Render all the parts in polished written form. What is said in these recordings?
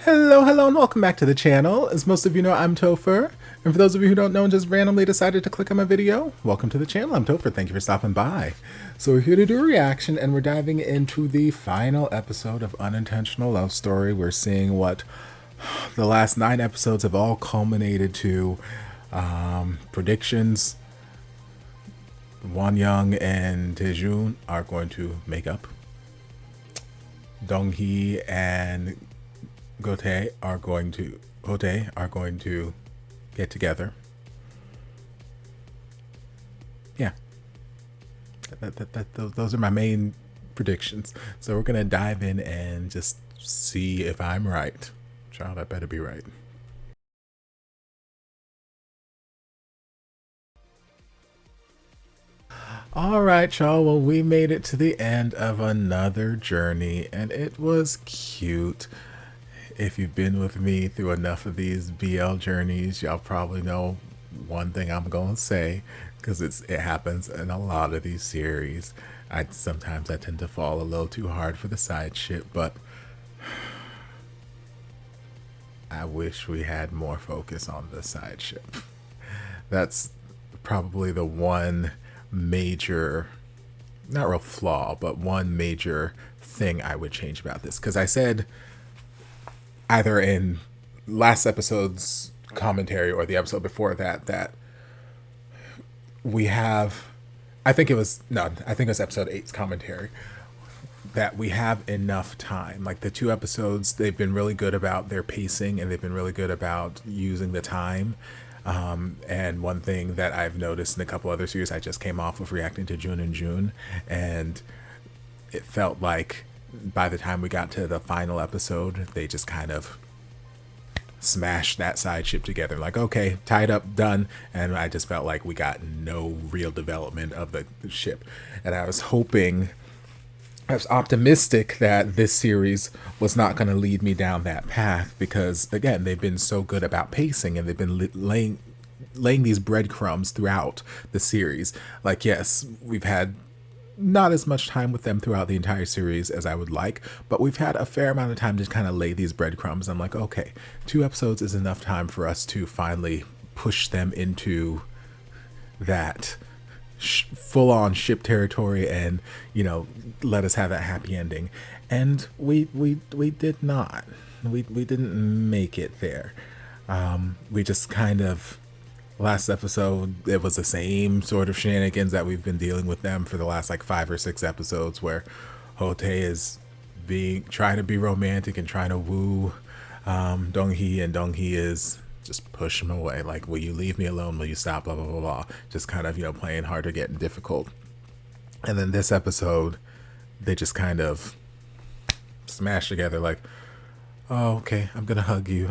Hello, and welcome back to the channel. As most of you know, I'm Topher. And for those of you who don't know and just randomly decided to click on my video, welcome to the channel. I'm Topher. Thank you for stopping by. So we're here to do a reaction, and we're diving into the final episode of Unintentional Love Story. We're seeing what the last 9 episodes have all culminated to. Predictions. Wonyoung and Taejun are going to make up. Donghee and Hotae are going to get together. Yeah, those are my main predictions. So we're gonna dive in and just see if I'm right. Child, I better be right. All right, y'all. Well, we made it to the end of another journey, and it was cute. If you've been with me through enough of these BL journeys, y'all probably know one thing I'm gonna say, because it happens in a lot of these series. Sometimes I tend to fall a little too hard for the side shit, but I wish we had more focus on the side ship. That's probably the one major, not real flaw, but one major thing I would change about this. Because I said either in last episode's commentary or the episode before that we have, I think it was episode 8's commentary, that we have enough time. Like the 2 episodes, they've been really good about their pacing, and they've been really good about using the time. And one thing that I've noticed in a couple other series, I just came off of reacting to June and June, and it felt like by the time we got to the final episode, they just kind of smashed that side ship together. Like, okay, tied up, done. And I just felt like we got no real development of the ship. And I was optimistic that this series was not going to lead me down that path, because again, they've been so good about pacing, and they've been laying these breadcrumbs throughout the series. Like, yes, we've had not as much time with them throughout the entire series as I would like, but we've had a fair amount of time to kind of lay these breadcrumbs. I'm like, okay, 2 episodes is enough time for us to finally push them into that full-on ship territory, and let us have that happy ending. And we did not. We didn't make it there. We just kind of, last episode, it was the same sort of shenanigans that we've been dealing with them for the last like 5 or 6 episodes, where Hotae is trying to be romantic and trying to woo Donghee, and Donghee is just push him away. Like, will you leave me alone? Will you stop? Blah, blah, blah, blah. Just kind of, playing harder, getting difficult. And then this episode, they just kind of smash together like, oh, okay, I'm gonna hug you.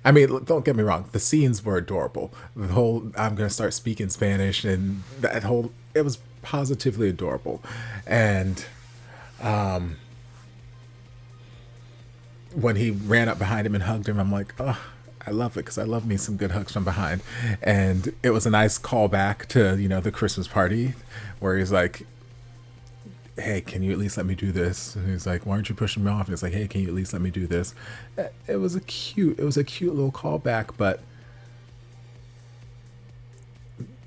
I mean, don't get me wrong, the scenes were adorable. The whole I'm gonna start speaking Spanish, and it was positively adorable. And when he ran up behind him and hugged him, I'm like, oh, I love it, because I love me some good hugs from behind. And it was a nice callback to the Christmas party, where he's like, hey, can you at least let me do this? And he's like, why aren't you pushing me off? And it's like, hey, can you at least let me do this? It was a cute little callback, but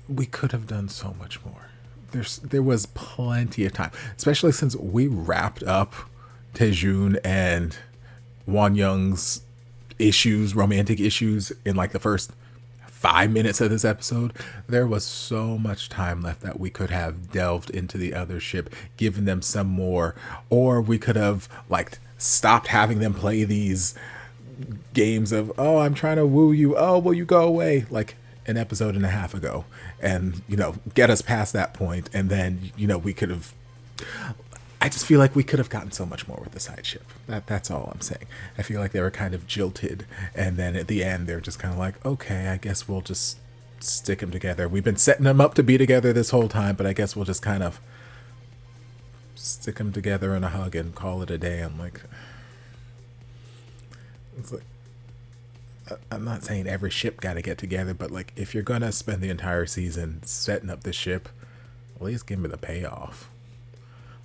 we could have done so much more. There was plenty of time, especially since we wrapped up Taejun and Wonyoung's romantic issues, in like the first 5 minutes of this episode. There was so much time left that we could have delved into the other ship, given them some more, or we could have like stopped having them play these games of, oh, I'm trying to woo you, oh, will you go away, like an episode and a half ago, and get us past that point. And then we could have, I just feel like we could have gotten so much more with the side ship. That's all I'm saying. I feel like they were kind of jilted, and then at the end they're just kind of like, okay, I guess we'll just stick them together. We've been setting them up to be together this whole time, but I guess we'll just kind of stick them together in a hug and call it a day. I'm like, it's like, I'm not saying every ship got to get together, but like, if you're gonna spend the entire season setting up the ship, at least give me the payoff.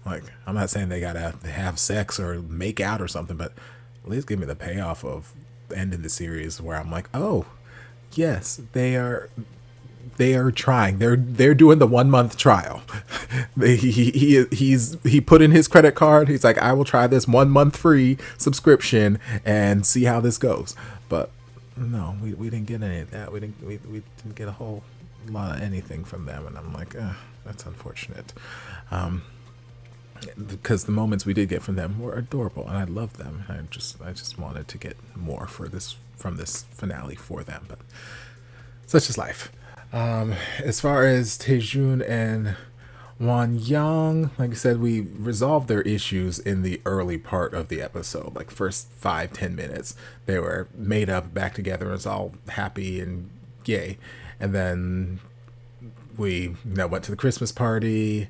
Like, I'm not saying they gotta have sex or make out or something, but at least give me the payoff of ending the series where I'm like, oh, yes, they are trying. They're doing the 1 month trial. He put in his credit card. He's like, I will try this 1 month free subscription and see how this goes. But no, we didn't get any of that. We didn't get a whole lot of anything from them, and I'm like, that's unfortunate. Because the moments we did get from them were adorable, and I loved them. I just wanted to get more from this finale for them, but such is life. As far as Taejun and Won Young, like I said, we resolved their issues in the early part of the episode. Like first 5-10 minutes, they were made up, back together, and was all happy and yay. And then we went to the Christmas party,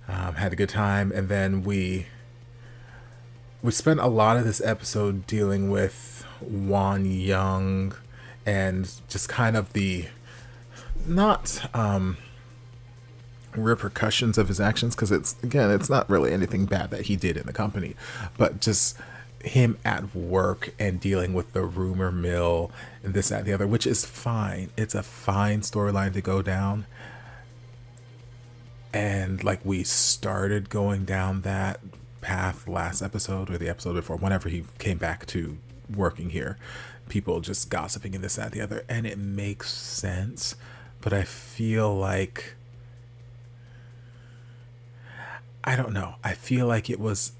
had a good time, and then we spent a lot of this episode dealing with Won Young and just kind of the not repercussions of his actions, because it's not really anything bad that he did in the company, but just him at work and dealing with the rumor mill and this, that, and the other, which is fine. It's a fine storyline to go down. And like we started going down that path last episode or the episode before, whenever he came back to working here, people just gossiping and this, that, and the other, and it makes sense. But I feel like, I don't know, I feel like it was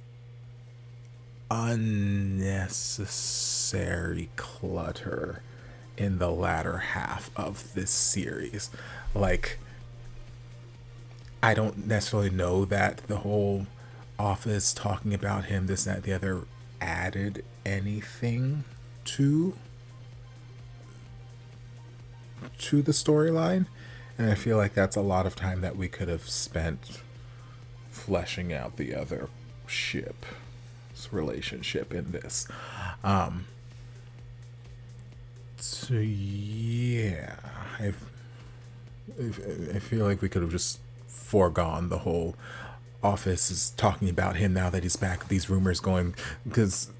unnecessary clutter in the latter half of this series. Like, I don't necessarily know that the whole office talking about him, this, that, the other, added anything to the storyline. And I feel like that's a lot of time that we could have spent fleshing out the other relationship in this. So yeah, I feel like we could have just foregone the whole office is talking about him now that he's back. These rumors going, because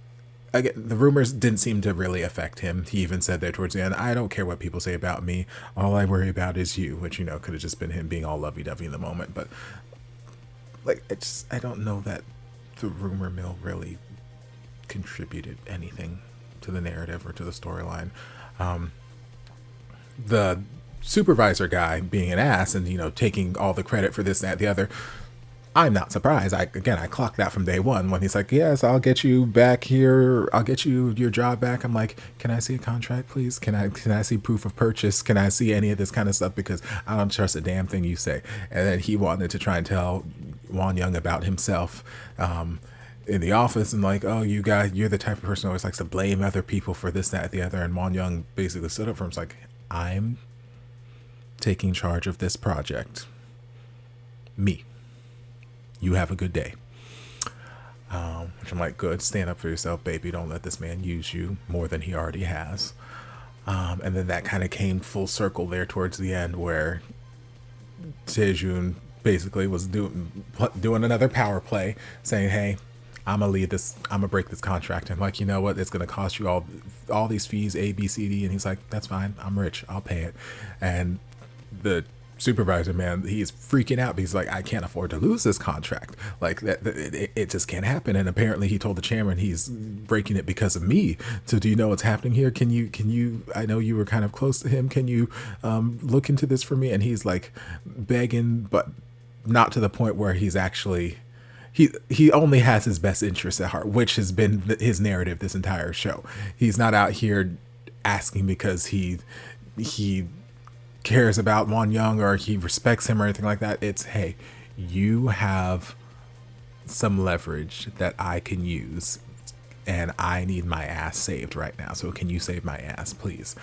again, the rumors didn't seem to really affect him. He even said there towards the end, I don't care what people say about me. All I worry about is you, which, could have just been him being all lovey-dovey in the moment. But like, I don't know that the rumor mill really contributed anything to the narrative or to the storyline. The supervisor guy being an ass and, taking all the credit for this, that, the other, I'm not surprised. I clocked that from day one when he's like, yes, I'll get you back here. I'll get you your job back. I'm like, can I see a contract, please? Can I see proof of purchase? Can I see any of this kind of stuff? Because I don't trust a damn thing you say. And then he wanted to try and tell Won Young about himself in the office, and like, oh, you're the type of person who always likes to blame other people for this, that, the other. And Won Young basically stood up for him. It's like, I'm taking charge of this project. Me. You have a good day. Which I'm like, good. Stand up for yourself, baby. Don't let this man use you more than he already has. And then that kind of came full circle there towards the end, where Taejun basically was doing another power play, saying, hey, I'm gonna lead this, I'm gonna break this contract. And like, you know what, it's gonna cost you all these fees, A, B, C, D. And he's like, that's fine, I'm rich, I'll pay it. And the supervisor, man, he's freaking out because like, I can't afford to lose this contract. Like that, it just can't happen. And apparently he told the chairman he's breaking it because of me. So do you know what's happening here? Can you, I know you were kind of close to him, can you look into this for me? And he's like begging, but not to the point where he's actually, he only has his best interests at heart, which has been his narrative this entire show. He's not out here asking because he cares about Won Young or he respects him or anything like that. It's, hey, you have some leverage that I can use and I need my ass saved right now. So can you save my ass, please?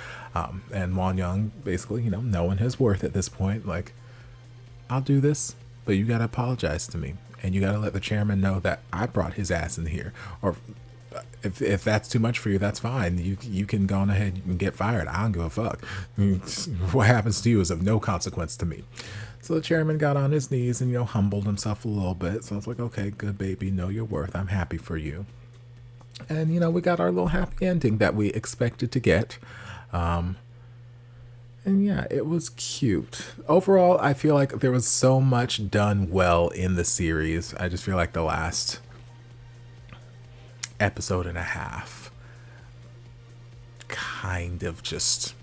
And Won Young basically, knowing his worth at this point, like, I'll do this, but you got to apologize to me. And you got to let the chairman know that I brought his ass in here. Or if that's too much for you, that's fine. You can go on ahead and get fired. I don't give a fuck. What happens to you is of no consequence to me. So the chairman got on his knees and, humbled himself a little bit. So I was like, okay, good, baby. Know your worth. I'm happy for you. And, you know, we got our little happy ending that we expected to get. And yeah, it was cute. Overall, I feel like there was so much done well in the series. I just feel like the last episode and a half kind of just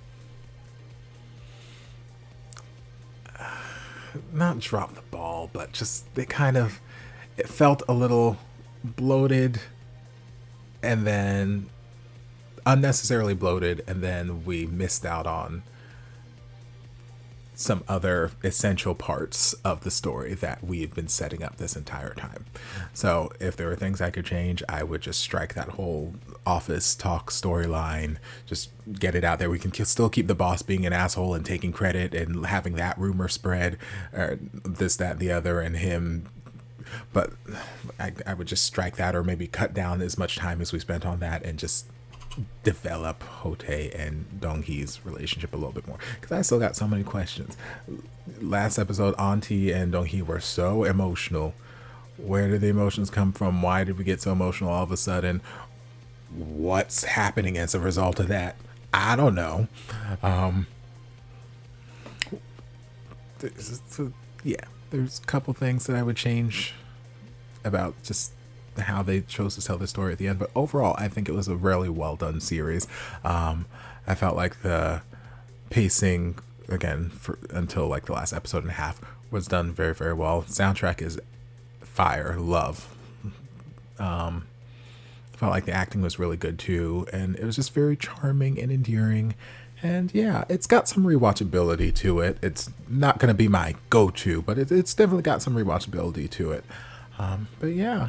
not dropped the ball, but just it felt a little bloated, and then unnecessarily bloated, and then we missed out on some other essential parts of the story that we've been setting up this entire time. So if there were things I could change, I would just strike that whole office talk storyline, just get it out there. We can still keep the boss being an asshole and taking credit and having that rumor spread, or this, that, and the other, and him. But I would just strike that, or maybe cut down as much time as we spent on that and just develop Hote and Donghee's relationship a little bit more, because I still got so many questions. Last episode, Auntie and Donghee were so emotional. Where did the emotions come from? Why did we get so emotional all of a sudden? What's happening as a result of that? I don't know. There's a couple things that I would change about just how they chose to tell the story at the end, but overall I think it was a really well done series. I felt like the pacing, again, until like the last episode and a half, was done very, very well. Soundtrack is fire. Love. Felt like the acting was really good too, and it was just very charming and endearing. And yeah, it's got some rewatchability to it. It's not going to be my go-to, but it's definitely got some rewatchability to it. But yeah,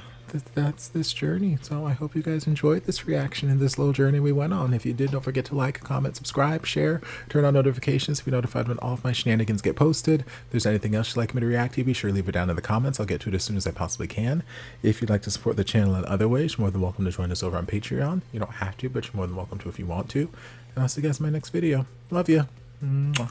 that's this journey. So I hope you guys enjoyed this reaction and this little journey we went on. If you did, don't forget to like, comment, subscribe, share, turn on notifications to be notified when all of my shenanigans get posted. If there's anything else you'd like me to react to, be sure to leave it down in the comments. I'll get to it as soon as I possibly can. If you'd like to support the channel in other ways, you're more than welcome to join us over on Patreon. You don't have to, but you're more than welcome to if you want to. And I'll see you guys in my next video. Love you. Mwah.